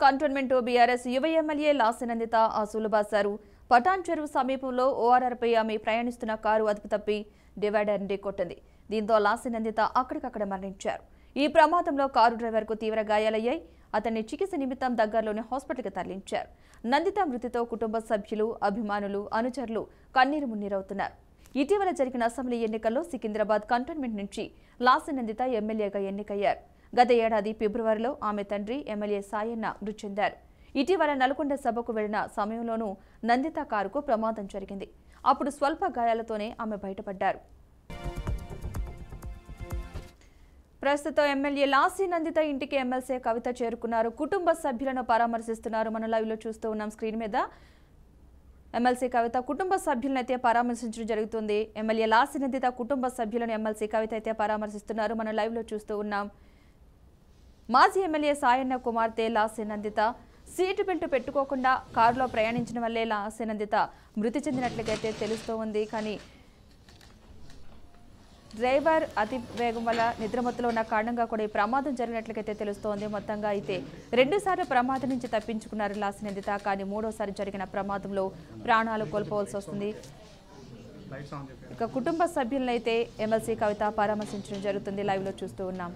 Cantonment BRS యువ MLA లాసినందిత ఆసులు బాసారు. Patan చెరువు సమీపంలో ఓఆర్ఆర్పై ఆమె ప్రయాణిస్తున్న కారు అదుపు తప్పి డివైడర్ ఢీకొట్టింది. దీంతో లాసినందిత అక్కడికక్కడ మరణించారు. ఈ ప్రమాదంలో కారు డ్రైవర్కు తీవ్ర గాయాలయ్యాయి. అతన్ని చికిత్స నిమిత్తం దగ్గరలోని హాస్పిటల్కి తరలించారు. నందిత మృతితో కుటుంబ సభ్యులు, అభిమానులు, అనుచరులు కన్నీరు మున్నీరవుతున్నారు. ఇటీవల జరిగిన అసెంబ్లీ ఎన్నికల్లో సికింద్రాబాద్ కంటోన్మెంట్ నుంచి లాసినందిత ఎమ్మెల్యేగా ఎన్నికయ్యారు. గత ఏడాది ఫిబ్రవరిలో ఆమె తండ్రి ఎమ్మెల్యే సాయన్న మృతి చెందారు. ఇటీవల నల్గొండ సభకు వెళ్లిన సమయంలోనూ నందిత కారుకు ప్రమాదం జరిగింది. అప్పుడు స్వల్ప గాయాలతోనే ఆమె బయటపడ్డారు. ప్రస్తుతం ఎమ్మెల్యే లాసినందిత ఇంటికి ఎమ్మెల్సీ కవిత చేరుకున్నారు. కుటుంబ సభ్యులను పరామర్శిస్తున్నారు. మన లైవ్ లో చూస్తూ ఉన్నాం స్క్రీన్ మీద. ఎమ్మెల్సీ కవిత కుటుంబ సభ్యులను అయితే పరామర్శించడం జరుగుతుంది. ఎమ్మెల్యే లాసినందిత కుటుంబ సభ్యులను ఎమ్మెల్సీ కవిత అయితే పరామర్శిస్తున్నారు. మన లైవ్ లో చూస్తూ ఉన్నాం. మాజీ ఎమ్మెల్యే సాయన్న కుమార్తె లాసినందిత సీటు బెల్ట్ పెట్టుకోకుండా కారులో ప్రయాణించిన వల్లే లాసినందిత మృతి చెందినట్లుగైతే తెలుస్తోంది. కానీ డ్రైవర్ అతి వేగం వల్ల నిద్రమత్తులో ఉన్న కారణంగా కూడా ఈ ప్రమాదం జరిగినట్లయితే తెలుస్తోంది. మొత్తంగా అయితే 2 సార్లు ప్రమాదం నుంచి తప్పించుకున్నారు లాసినందిత. కానీ 3వసారి జరిగిన ప్రమాదంలో ప్రాణాలు కోల్పోవాల్సి వస్తుంది. ఇక కుటుంబ సభ్యులనైతే ఎమ్మెల్సీ కవిత పరామర్శించడం జరుగుతుంది. లైవ్ లో చూస్తూ ఉన్నాం.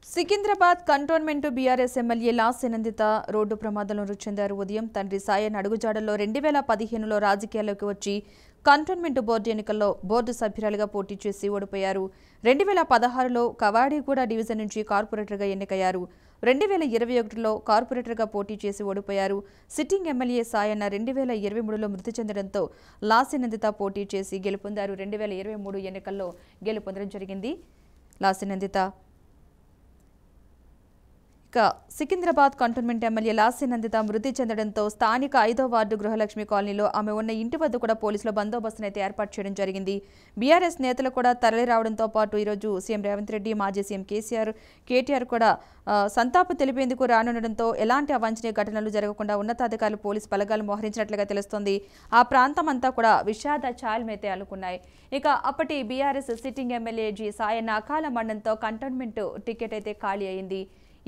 సికింద్రాబాద్ కంటోన్మెంట్ బీఆర్ఎస్ ఎమ్మెల్యే లాసినందిత రోడ్డు ప్రమాదంలో మృతి చెందారు. ఉదయం తండ్రి సాయన్ అడుగుజాడల్లో 2015లో రాజకీయాల్లోకి వచ్చి కంటోన్మెంట్ బోర్డు ఎన్నికల్లో బోర్డు సభ్యురాలుగా పోటీ చేసి ఓడిపోయారు. 2016లో కవాడిగూడ డివిజన్ నుంచి కార్పొరేటర్గా ఎన్నికయ్యారు. 2021లో కార్పొరేటర్గా పోటీ చేసి ఓడిపోయారు. సిట్టింగ్ ఎమ్మెల్యే సాయన్న 2023లో మృతి చెందడంతో లాసినందిత పోటీ చేసి గెలుపొందారు. 2023 ఎన్నికల్లో గెలుపొందడం జరిగింది. లాసినందిత ఇక సికింద్రాబాద్ కంటోన్మెంట్ ఎమ్మెల్యే లాసినందిత మృతి చెందడంతో స్థానిక 5వ వార్డు గృహలక్ష్మి కాలనీలో ఆమె ఉన్న ఇంటి వద్ద కూడా పోలీసుల బందోబస్తును అయితే ఏర్పాటు చేయడం జరిగింది. బీఆర్ఎస్ నేతలు కూడా తరలి రావడంతో పాటు ఈరోజు సీఎం రేవంత్ రెడ్డి, మాజీ సీఎం కేటీఆర్ కూడా సంతాపం తెలిపేందుకు రానుండడంతో ఎలాంటి అవాంఛనీయ ఘటనలు జరగకుండా ఉన్నతాధికారులు పోలీసు బలగాలు మోహరించినట్లుగా తెలుస్తోంది. ఆ ప్రాంతం అంతా కూడా విషాద ఛాయలమైతే అలుకున్నాయి. ఇక అప్పటి BRS sitting MLA G Sayanna అకాల మరణంతో కంటోన్మెంట్ టికెట్ అయితే ఖాళీ అయింది.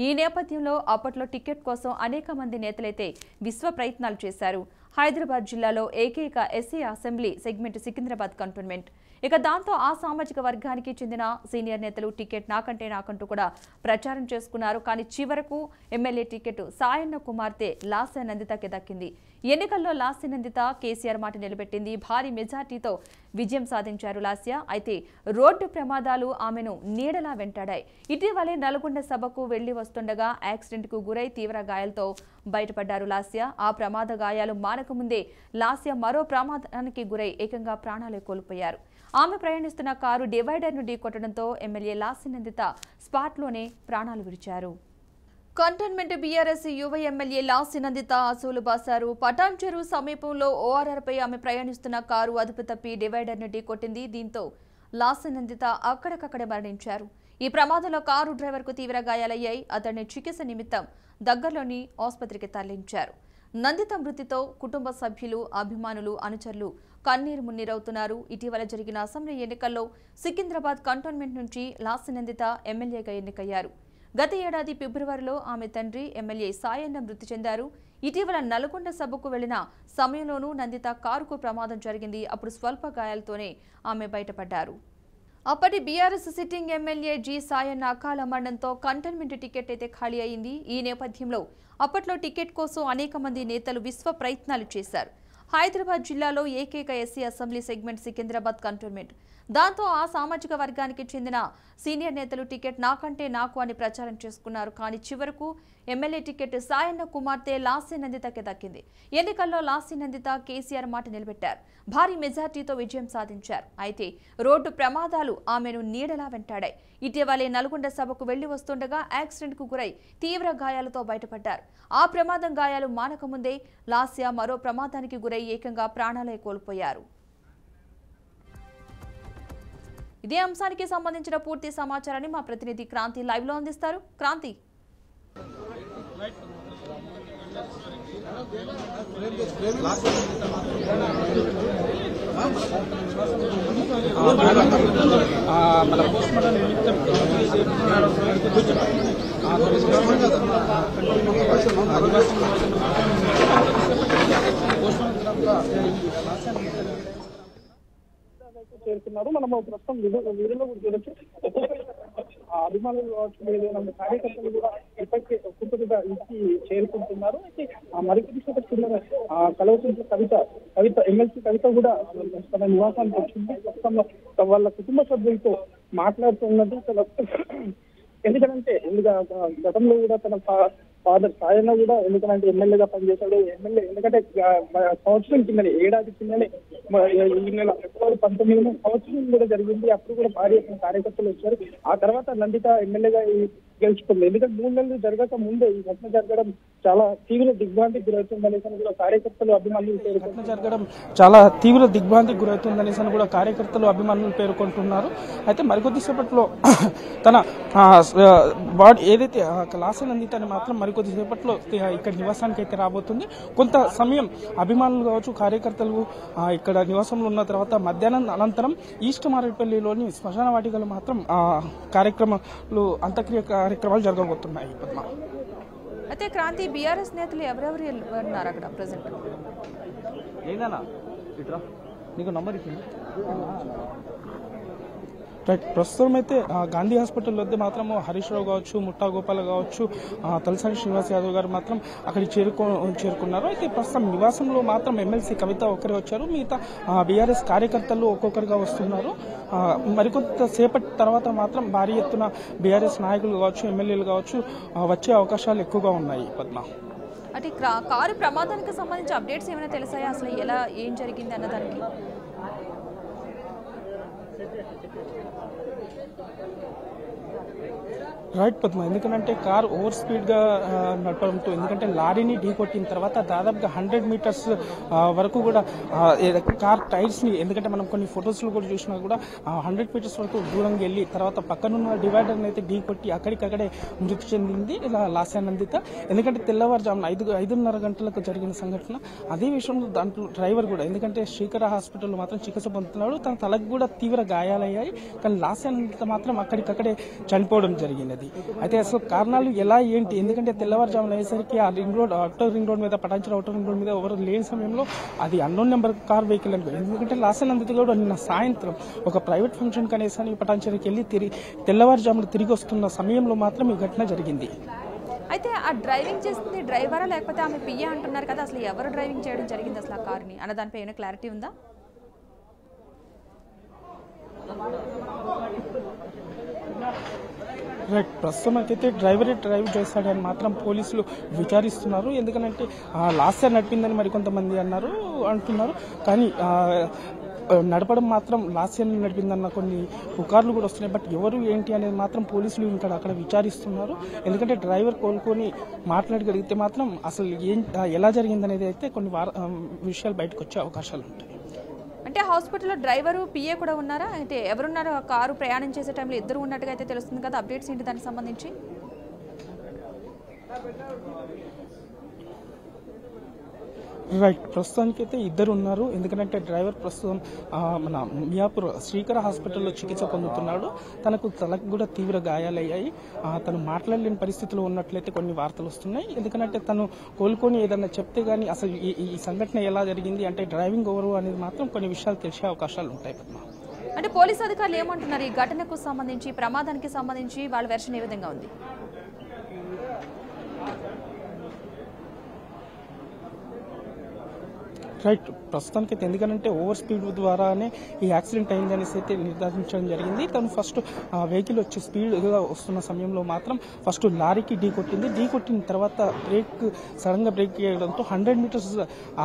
ఈ నేపథ్యంలో అప్పట్లో టికెట్ కోసం అనేక మంది నేతలైతే విశ్వ ప్రయత్నాలు చేశారు. హైదరాబాద్ జిల్లాలో ఏకైక SC assembly segment Secunderabad cantonment. ఇక దాంతో ఆ సామాజిక వర్గానికి చెందిన సీనియర్ నేతలు టికెట్ నాకంటూ కూడా ప్రచారం చేసుకున్నారు. కానీ చివరకు ఎమ్మెల్యే టికెట్ సాయన్న కుమార్తె లాసినందితకి దక్కింది. ఎన్నికల్లో లాసినందిత కేసీఆర్ మాట నిలబెట్టింది. భారీ మెజార్టీతో విజయం సాధించారు లాస్య. అయితే రోడ్డు ప్రమాదాలు ఆమెను నీడలా వెంటాడాయి. ఇటీవలే నల్గొండ సభకు వెళ్లి వస్తుండగా యాక్సిడెంట్కు గురై తీవ్ర గాయాలతో బయటపడ్డారు లాస్య. ఆ ప్రమాద గాయాలు మానకముందే లాస్య మరో ప్రమాదానికి గురై ఏకంగా ప్రాణాలే కోల్పోయారు. ఆమె ప్రయాణిస్తున్న కారు డివైడర్ను ఢీకొట్టడంతో ఎమ్మెల్యే లాసినందిత స్పాట్లోనే ప్రాణాలు విడిచారు. కంటోన్మెంట్ బీఆర్ఎస్ యువ ఎమ్మెల్యే లాసినందిత ఆసులు బాసారు. పటాన్ చెరువు సమీపంలో ఓఆర్ఆర్పై ఆమె ప్రయాణిస్తున్న కారు అదుపు తప్పి డివైడర్ను ఢీకొట్టింది. దీంతో లాసినందిత అక్కడికక్కడే మరణించారు. ఈ ప్రమాదంలో కారు డ్రైవర్కు తీవ్ర గాయాలయ్యాయి. అతన్ని చికిత్స నిమిత్తం దగ్గరలోని ఆసుపత్రికి తరలించారు. నందిత మృతితో కుటుంబ సభ్యులు, అభిమానులు, అనుచరులు కన్నీరు మున్నీరవుతున్నారు. ఇటీవల జరిగిన అసెంబ్లీ ఎన్నికల్లో సికింద్రాబాద్ కంటోన్మెంట్ నుంచి లాసినందిత ఎమ్మెల్యేగా ఎన్నికయ్యారు. గత ఏడాది ఫిబ్రవరిలో ఆమె తండ్రి ఎమ్మెల్యే సాయన్న మృతి చెందారు. ఇటీవల నల్గొండ సభకు వెళ్లిన సమయంలోనూ నందిత కారుకు ప్రమాదం జరిగింది. అప్పుడు స్వల్ప గాయాలతోనే ఆమె బయటపడ్డారు. అప్పటి BRS sitting MLA G Sayanna అకాల మరణంతో కంటోన్మెంట్ టికెట్ అయితే ఖాళీ అయింది. ఈ నేపథ్యంలో అప్పట్లో టికెట్ కోసం అనేక మంది నేతలు విశ్వ ప్రయత్నాలు చేశారు. హైదరాబాద్ జిల్లాలో ఏకైక SC assembly segment Secunderabad cantonment. దాంతో ఆ సామాజిక వర్గానికి చెందిన సీనియర్ నేతలు టికెట్ నాకంటే నాకు అని ప్రచారం చేసుకున్నారు. కానీ చివరకు ఎమ్మెల్యే టికెట్ సాయన్న కుమార్తె లాస్య నందితకే దక్కింది. ఎన్నికల్లో లాస్య నందిత కేసీఆర్ మాట నిలబెట్టారు. భారీ మెజార్టీతో విజయం సాధించారు. అయితే రోడ్డు ప్రమాదాలు ఆమెను నీడలా వెంటాడాయి. ఇటీవలే నల్గొండ సభకు వెళ్లి వస్తుండగా యాక్సిడెంట్ కు గురై తీవ్ర గాయాలతో బయటపడ్డారు. ఆ ప్రమాదం గాయాలు మానకముందే లాస్య మరో ప్రమాదానికి గురై ఏకంగా ప్రాణాలే కోల్పోయారు. ఇదే అంశానికి సంబంధించిన పూర్తి సమాచారాన్ని మా ప్రతినిధి క్రాంతి లైవ్ లో అందిస్తారు. క్రాంతి, చేరుకున్నారు. మనము ప్రస్తుతం వీడియోలో కూడా చూడొచ్చు. అభిమానులు కావచ్చు, కార్యకర్తలు కూడా ఇప్పటికే ఒక్కొక్కటిగా ఇంటికి చేరుకుంటున్నారు. అయితే మరికొద్ది సేపటి కలవకుంట్ల కవిత ఎమ్మెల్సీ కవిత కూడా తన నివాసానికి వచ్చింది. ప్రస్తుతం వాళ్ళ కుటుంబ సభ్యులతో మాట్లాడుతున్నది. ఎందుకంటే గతంలో కూడా తన ఫాదర్ సాయన్న కూడా ఎందుకంటే ఎమ్మెల్యేగా పనిచేశాడు. ఎందుకంటే సంవత్సరం కిందనే, ఏడాది కిందనే ఈ నెల ఫిబ్రవరి 19 సంవత్సరం కూడా జరిగింది. అప్పుడు కూడా భారీ కార్యకర్తలు వచ్చారు. ఆ తర్వాత నందిత ఎమ్మెల్యేగా గెలుచుకుంది. ఎందుకంటే 3 నెలలు జరగక ముందే ఈ ఘటన జరగడం చాలా తీవ్ర దిగ్భ్రాంతికి గురవుతుందనేసి కూడా కార్యకర్తలు అభిమానులు చాలా తీవ్ర దిగ్భ్రాంతికి గురవుతుందనేసి కూడా కార్యకర్తలు అభిమానులు పేర్కొంటున్నారు. అయితే మరికొద్ది సేపట్లో తన బాడీ ఏదైతే లాస్య నందితని మాత్రం మరికొద్ది సేపట్లో ఇక్కడ నివాసానికి అయితే రాబోతుంది. కొంత సమయం అభిమానులు కావచ్చు, కార్యకర్తలు ఇక్కడ నివాసంలో ఉన్న తర్వాత మధ్యాహ్నం అనంతరం ఈస్ట్ మారేడుపల్లిలోని శ్మశాన వాటికలు మాత్రం కార్యక్రమాలు అంత్యక్రియ కార్యక్రమాలు జరగబోతున్నాయి. అయితే క్రాంతి, బీఆర్ఎస్ నేతలు ఎవరెవరు ఉన్నారు అక్కడ ప్రెసెంట్? ఏందన్నా ఇట్రా నీకు నంబర్ ఇచ్చింది. రైట్, ప్రస్తుతం అయితే గాంధీ హాస్పిటల్ వద్ద మాత్రం హరీష్ రావు కావచ్చు, ముఠా గోపాల్ కావచ్చు, తలసాని శ్రీనివాస్ యాదవ్ గారు మాత్రం అక్కడికి చేరుకున్నారు. అయితే ప్రస్తుతం నివాసంలో మాత్రం ఎమ్మెల్సీ కవిత ఒక్కరే వచ్చారు. మిగతా బీఆర్ఎస్ కార్యకర్తలు ఒక్కొక్కరుగా వస్తున్నారు. మరికొంత సేపటి తర్వాత మాత్రం భారీ ఎత్తున బీఆర్ఎస్ నాయకులు కావచ్చు, ఎమ్మెల్యేలు కావచ్చు వచ్చే అవకాశాలు ఎక్కువగా ఉన్నాయి. పద్మ, అంటే కారు ప్రమాదానికి సంబంధించి అప్డేట్స్ ఏమైనా తెలిసాయా? అసలు ఏం జరిగింది అన్నదానికి? రైట్ పద్మ, ఎందుకంటే కార్ ఓవర్ స్పీడ్ గా నడపడంతో, ఎందుకంటే లారీని ఢీకొట్టిన తర్వాత దాదాపుగా 100 మీటర్స్ వరకు కూడా కార్ టైర్స్ ని, ఎందుకంటే మనం కొన్ని ఫొటోస్ లో కూడా చూసినా కూడా 100 మీటర్స్ వరకు దూరంగా వెళ్ళి తర్వాత పక్కనున్న డివైడర్ అయితే ఢీకొట్టి అక్కడికక్కడే మృతి చెందింది లాస్య నందిత. ఎందుకంటే తెల్లవారుజామున 5:30 గంటలకు జరిగిన సంఘటన. అదే విషయంలో దాంట్లో డ్రైవర్ కూడా, ఎందుకంటే శ్రీకర హాస్పిటల్లో మాత్రం చికిత్స పొందుతున్నాడు. తన తలకు కూడా తీవ్ర గాయాలయ్యాయి. కానీ లాస్య నందిత మాత్రం అక్కడికక్కడే చనిపోవడం జరిగినది. అయితే అసలు కారణాలు ఎలా ఏంటి, ఎందుకంటే తెల్లవారుజామున అయ్యేసరికి ఆ ring road, outer ring road మీద, పటాన్చెరు అవుటర్ రింగ్ రోడ్ మీద ఎవరు లేని సమయంలో అది అన్నోన్ నెంబర్ కార్ వెహికల్ అని, ఎందుకంటే లాస్య నందిత కూడా నిన్న సాయంత్రం ఒక ప్రైవేట్ ఫంక్షన్ కనేసాని పటాన్చెరుకి వెళ్ళి తెల్లవారుజామున తిరిగి వస్తున్న సమయంలో మాత్రం ఈ ఘటన జరిగింది. అయితే ఆ డ్రైవింగ్ చేస్తుంది డ్రైవరా లేకపోతే ఆమె పియ్య అంటున్నారు కదా, అసలు ఎవరు డ్రైవింగ్ చేయడం జరిగింది అసలు ఆ కార్ని అన్న దానిపై ఏమైనా క్లారిటీ ఉందా? రైట్, ప్రస్తుతం అయితే డ్రైవరే డ్రైవ్ చేస్తాడని మాత్రం పోలీసులు విచారిస్తున్నారు. ఎందుకంటే లాస్య నడిపిందని మరికొంతమంది అంటున్నారు. కానీ నడపడం మాత్రం లాస్యాన్ని నడిపిందన్న కొన్ని పుకార్లు కూడా వస్తున్నాయి. బట్ ఎవరు ఏంటి అనేది మాత్రం పోలీసులు అక్కడ విచారిస్తున్నారు. ఎందుకంటే డ్రైవర్ కోలుకొని మాట్లాడగలిగితే మాత్రం అసలు ఎలా జరిగిందనేది అయితే కొన్ని విషయాలు బయటకు వచ్చే అవకాశాలు ఉంటాయి. అంటే హాస్పిటల్లో డ్రైవరు పిఏ కూడా ఉన్నారా? అంటే ఎవరున్నారు? కారు ప్రయాణం చేసే టైంలో ఇద్దరు ఉన్నట్టుగా అయితే తెలుస్తుంది కదా, అప్డేట్స్ ఏంటి దానికి సంబంధించి? రైట్, ప్రస్తుతానికైతే ఇద్దరు ఉన్నారు. ఎందుకంటే డ్రైవర్ ప్రస్తుతం మన మియాపూర్ శ్రీకర హాస్పిటల్లో చికిత్స పొందుతున్నాడు. తనకు తలకు కూడా తీవ్ర గాయాలయ్యాయి. తను మాట్లాడలేని పరిస్థితిలో ఉన్నట్లయితే కొన్ని వార్తలు వస్తున్నాయి. ఎందుకంటే తను కోలుకొని ఏదన్నా చెప్తే గానీ అసలు ఈ సంఘటన ఎలా జరిగింది, అంటే డ్రైవింగ్ ఎవరు అనేది మాత్రం కొన్ని విషయాలు తెలిసే అవకాశాలు ఉంటాయి. అంటే పోలీసు అధికారులు ఏమంటున్నారు ఈ ఘటనకు సంబంధించి, ప్రమాదానికి సంబంధించి వాళ్ళ వెర్షన్ ఏ విధంగా ఉంది? రైట్, ప్రస్తుతానికి ఎందుకంటే ఓవర్ స్పీడ్ ద్వారానే ఈ యాక్సిడెంట్ అయింది అనేసి అయితే నిర్ధారించడం జరిగింది. తను ఫస్ట్ వెహికల్ వచ్చి స్పీడ్గా వస్తున్న సమయంలో మాత్రం ఫస్ట్ లారీకి ఢీ కొట్టిన తర్వాత సడన్ గా బ్రేక్ చేయడంతో 100 మీటర్స్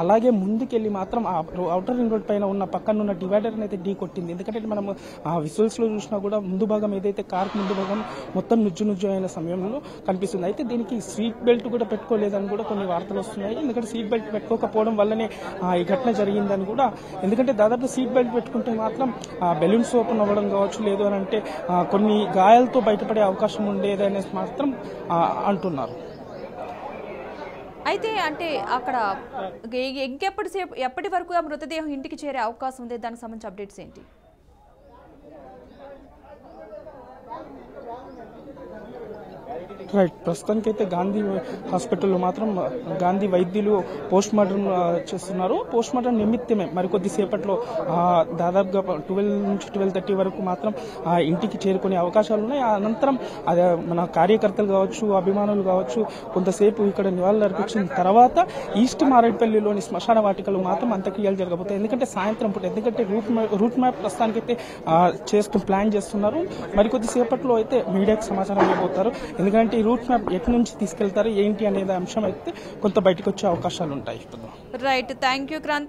అలాగే ముందుకెళ్లి మాత్రం ఆ అవుటర్ రింగ్ రోడ్ పైన ఉన్న పక్కన ఉన్న డివైడర్ అయితే ఢీ కొట్టింది. ఎందుకంటే మనం ఆ విజువల్స్ లో చూసినా కూడా ముందు భాగం ఏదైతే కార్ ముందు భాగం మొత్తం నుజ్జు అయిన సమయంలో కనిపిస్తుంది. అయితే దీనికి సీట్ బెల్ట్ కూడా పెట్టుకోలేదని కూడా కొన్ని వార్తలు వస్తున్నాయి. ఎందుకంటే సీట్ బెల్ట్ పెట్టుకోకపోవడం వల్లనే ఈ ఘటన జరిగిందని కూడా, ఎందుకంటే దాదాపు సీట్ బెల్ట్ పెట్టుకుంటే మాత్రం బెలూన్స్ ఓపెన్ అవ్వడం కావచ్చు, లేదు అని అంటే కొన్ని గాయాలతో బయటపడే అవకాశం ఉండేదని మాత్రం అంటున్నారు. అయితే అంటే అక్కడ ఎప్పటి వరకు ఆ మృతదేహం ఇంటికి చేరే అవకాశం ఉంది? దానికి సంబంధించి అప్డేట్స్ ఏంటి? రైట్, ప్రస్తుతానికైతే గాంధీ హాస్పిటల్లో మాత్రం గాంధీ వైద్యులు పోస్ట్ మార్టం చేస్తున్నారు. పోస్ట్ మార్టం నిమిత్తమే మరికొద్ది సేపట్లో దాదాపుగా 12 నుంచి 12:30 వరకు మాత్రం ఇంటికి చేరుకునే అవకాశాలు ఉన్నాయి. అనంతరం మన కార్యకర్తలు కావచ్చు, అభిమానులు కావచ్చు, కొంతసేపు ఇక్కడ నివాళులు అర్పించిన తర్వాత ఈస్ట్ మారేడుపల్లిలోని శ్మశాన వాటికలు మాత్రం అంత్యక్రియలు జరగబోతాయి. ఎందుకంటే సాయంత్రం పూట, ఎందుకంటే రూట్ మ్యాప్ ప్రస్తుతానికైతే ప్లాన్ చేస్తున్నారు. మరికొద్ది సేపట్లో అయితే మీడియాకి సమాచారం ఇవ్వబోతారు. ఎందుకంటే ఈ రూట్ మ్యాప్ ఎటు నుంచి తీసుకెళ్తారు ఏంటి అనేది అంశం అయితే కొంత బయటకు వచ్చే అవకాశాలు ఉంటాయి. Right, thank you Kranti.